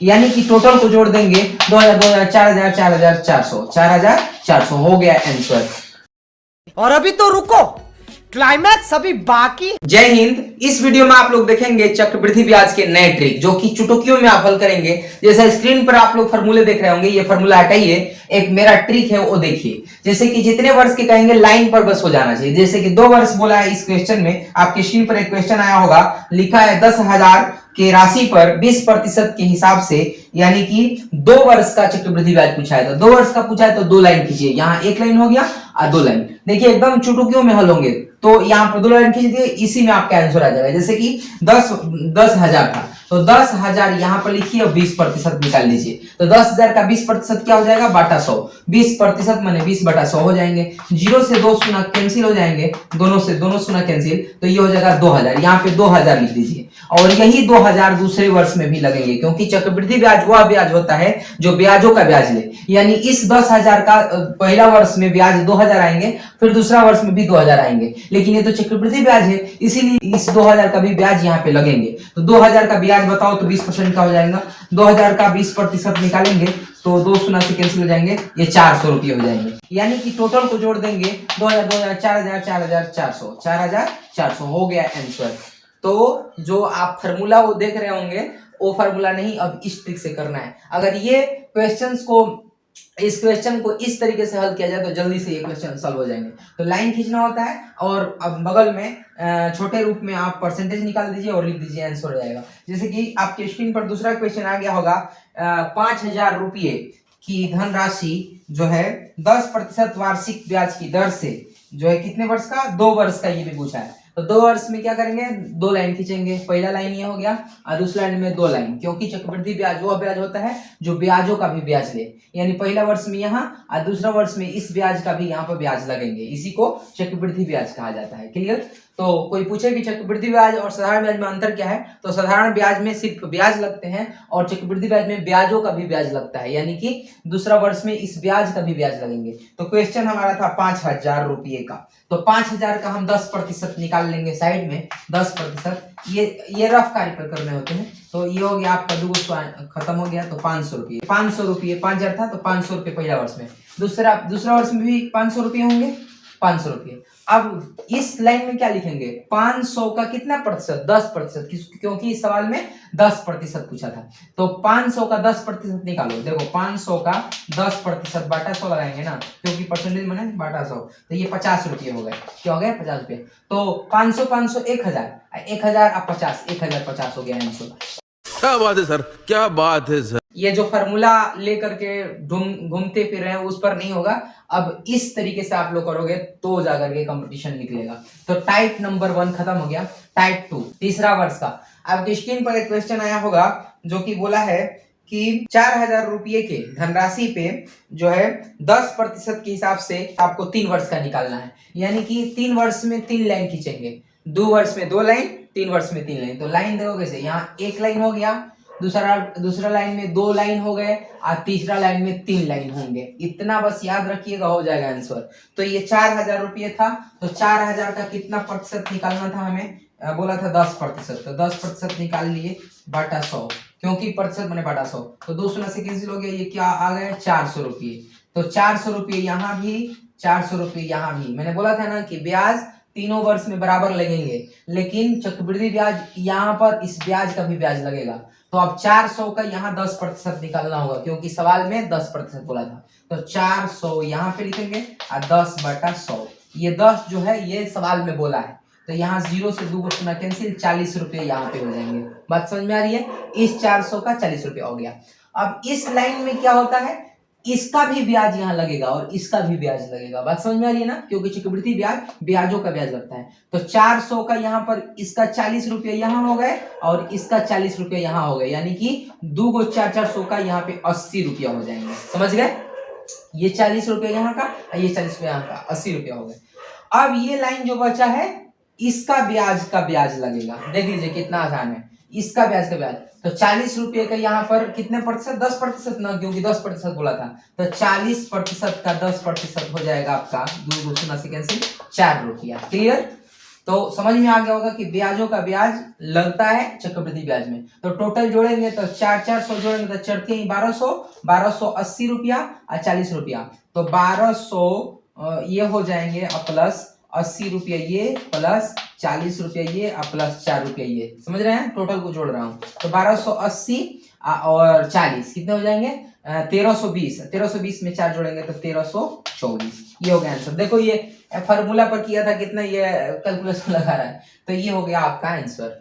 यानी कि टोटल को जोड़ देंगे 2000 2000 4000 4400 4400 हो गया आंसर। और अभी तो रुको, क्लाइमैक्स अभी बाकी। जय हिंद। इस वीडियो में आप लोग देखेंगे चक्रवृद्धि ब्याज के नए ट्रिक जो कि चुटकियों में आप हल करेंगे। जैसे स्क्रीन पर आप लोग फॉर्मूले देख रहे होंगे, ये फॉर्मूला हटाइए, एक मेरा ट्रिक है वो देखिए। जैसे कि जितने वर्ष के कहेंगे लाइन पर बस हो जाना चाहिए। जैसे कि 2 वर्ष बोला है इस क्वेश्चन में, आपके स्क्रीन पर एक क्वेश्चन आया होगा, लिखा है 10,000 के राशि पर 20% के हिसाब से, यानी कि 2 वर्ष का चक्रवृद्धि ब्याज पूछा है। तो 2 वर्ष का पूछा है तो 2 लाइन खींचिए, यहाँ 1 लाइन हो गया और 2 लाइन। देखिए एकदम चुटकियों में हल होंगे, तो यहाँ पर 2 लाइन खींच दिए, इसी में आपका आंसर आ जाएगा। जैसे कि 10,000 था तो 10,000 यहाँ पर लिखिए और 20% निकाल लीजिए। तो 10,000 का 20% क्या हो जाएगा, बटा 100। 20% माने 20/100 हो जाएंगे। 0 से 2 शून्य कैंसिल हो जाएंगे, दोनों से दोनों शून्य कैंसिल, तो ये हो जाएगा 2000। यहाँ पे 2000 लिख दीजिए और यही 2000 दूसरे वर्ष में भी लगेंगे, क्योंकि चक्रवृद्धि ब्याज वह ब्याज होता है जो ब्याजों का ब्याज ले। यानी इस 10,000 का पहला वर्ष में ब्याज 2000 आएंगे, फिर दूसरा वर्ष में भी 2000 आएंगे, लेकिन ये तो चक्रवृद्धि ब्याज है, इसीलिए इस 2000 का भी ब्याज यहाँ पे लगेंगे। तो 2000 का ब्याज बताओ तो 20% का हो जाएगा। 2000 का 20% निकालेंगे तो 2 शून्य से कैंसिल हो जाएंगे, ये 400 रुपये हो जाएंगे। यानी कि टोटल को जोड़ देंगे 2000 2000 4000 4400 4400 हो गया आंसर। तो जो आप फार्मूला वो देख रहे होंगे वो फार्मूला नहीं, अब इस ट्रिक से करना है। अगर ये इस क्वेश्चन को इस तरीके से हल किया जाए तो जल्दी से ये क्वेश्चन सॉल्व हो जाएंगे। तो लाइन खींचना होता है और अब बगल में छोटे रूप में आप परसेंटेज निकाल दीजिए और लिख दीजिए, आंसर हो जाएगा। जैसे कि आपके स्क्रीन पर दूसरा क्वेश्चन आ गया होगा, 5,000 रुपये की धनराशि जो है 10% वार्षिक ब्याज की दर से, जो है कितने वर्ष का, 2 वर्ष का ये भी पूछा है। तो 2 वर्ष में क्या करेंगे, 2 लाइन खींचेंगे। पहला लाइन ये हो गया और दूसरा लाइन में 2 लाइन, क्योंकि चक्रवृद्धि ब्याज वह ब्याज होता है जो ब्याजों का भी ब्याज ले। यानी पहला वर्ष में यहाँ और दूसरा वर्ष में इस ब्याज का भी यहाँ पर ब्याज लगेंगे, इसी को चक्रवृद्धि ब्याज कहा जाता है। क्लियर। तो कोई पूछे कि चक्रवृद्धि ब्याज और साधारण ब्याज में अंतर क्या है, तो साधारण ब्याज में सिर्फ ब्याज लगते हैं और चक्रवृद्धि ब्याज में ब्याजों का भी ब्याज लगता है, यानी कि दूसरा वर्ष में इस ब्याज का भी ब्याज लगेंगे। तो क्वेश्चन हमारा था 5,000 रुपये का, तो 5,000 का हम 10% निकाल लेंगे साइड में, 10%। ये रफ कार्य पर करने होते हैं। तो ये हो गया आपका 2 खत्म हो गया, तो 500 रुपये। 500 रुपये 5,000 था तो 500 रुपये पहला वर्ष में, दूसरा वर्ष में भी 500 रुपये होंगे, 500 रुपये। अब इस लाइन में क्या लिखेंगे, 500 का कितना प्रतिशत, 10%, क्योंकि इस सवाल में 10% पूछा था। तो 500 का 10% निकालो। देखो 500 का 10% बटा 100 लगाएंगे ना, क्योंकि परसेंटेज माने बटा 100, तो ये 50 रुपये हो गए। क्या हो गए, 50 रुपये। तो 500 500 1000 1000 अब 50 1050 हो गया आंसर। क्या बात है सर, क्या बात है सर। ये जो फार्मूला लेकर के घूमते फिर रहे हैं उस पर नहीं होगा। अब इस तरीके से आप लोग करोगे तो जाकर के कंपटीशन निकलेगा। तो टाइप नंबर 1 खत्म हो गया। टाइप 2 तीसरा वर्ष का। आपके स्क्रीन पर एक क्वेश्चन आया होगा जो कि बोला है कि 4,000 रुपये के धनराशि पे जो है 10% के हिसाब से आपको 3 वर्ष का निकालना है। यानी कि 3 वर्ष में 3 लाइन खींचेंगे, 2 वर्ष में 2 लाइन, 3 वर्ष में 3 लाइन। तो लाइन देखोगे से यहाँ 1 लाइन हो गया, दूसरा लाइन में 2 लाइन हो गए और तीसरा लाइन में 3 लाइन होंगे। इतना बस याद रखिएगा, हो जाएगा आंसर। तो ये 4,000 रुपये था, तो 4,000 का कितना प्रतिशत निकालना था हमें, बोला था 10%, तो 10% निकाल लिए बटा 100, क्योंकि प्रतिशत मैंने बटा 100, तो 2 शून्य से कैंसिल हो गया, ये क्या आ गए 400 रुपये। तो 400 रुपये यहाँ भी, 400 रुपये यहाँ भी। मैंने बोला था ना कि ब्याज तीनों वर्ष में बराबर लगेंगे, लेकिन चक्रवृद्धि ब्याज यहाँ पर इस ब्याज का भी ब्याज लगेगा। तो अब 400 का यहाँ 10% निकालना होगा, क्योंकि सवाल में 10% बोला था। तो 400 यहाँ पे लिखेंगे और 10/100, ये 10 जो है ये सवाल में बोला है। तो यहाँ 0 से 2 को शून्य कैंसिल, 40 रुपये यहाँ पे हो जाएंगे। बात समझ में आ रही है। इस 400 का 40 रुपये हो गया। अब इस लाइन में क्या होता है, इसका भी ब्याज यहाँ लगेगा और इसका भी ब्याज लगेगा। बात समझ में आ रही है ना, क्योंकि चक्रवृद्धि ब्याज ब्याजों का ब्याज लगता है। तो 400 का यहाँ पर इसका 40 रुपये यहाँ हो गए और इसका 40 रुपये यहाँ हो गए, यानी कि 2 को 400 का यहाँ पे 80 रुपया हो जाएंगे। समझ गए। ये 40 रुपये यहाँ का और ये 40 रुपये यहाँ का, 80 रुपया हो गए। अब ये लाइन जो बचा है इसका ब्याज का ब्याज लगेगा। देख लीजिए कितना आसान है, इसका ब्याज का ब्याज। तो 40 रुपये का यहाँ पर कितने प्रतिशत, 10% ना, क्योंकि 10% बोला था। तो 40% का 10% हो जाएगा आपका 2 शून्य से कैंसिल 4 रुपया। क्लियर। तो समझ में आ गया होगा कि ब्याजों का ब्याज लगता है चक्रवृद्धि ब्याज में। तो टोटल जोड़ेंगे तो 400 जोड़ेंगे तो चढ़ते ही 1280 रुपया और 40 रुपया। तो 1200 ये हो जाएंगे प्लस 80 रुपये ये प्लस 40 रुपये ये और प्लस 4 रुपये ये। समझ रहे हैं, टोटल को जोड़ रहा हूँ। तो 1280 और 40 कितने हो जाएंगे 1320 में 4 जोड़ेंगे तो 1324। ये हो गया आंसर। देखो ये फार्मूला पर किया था कितना ये कैलकुलेशन लगा रहा है, तो ये हो गया आपका आंसर।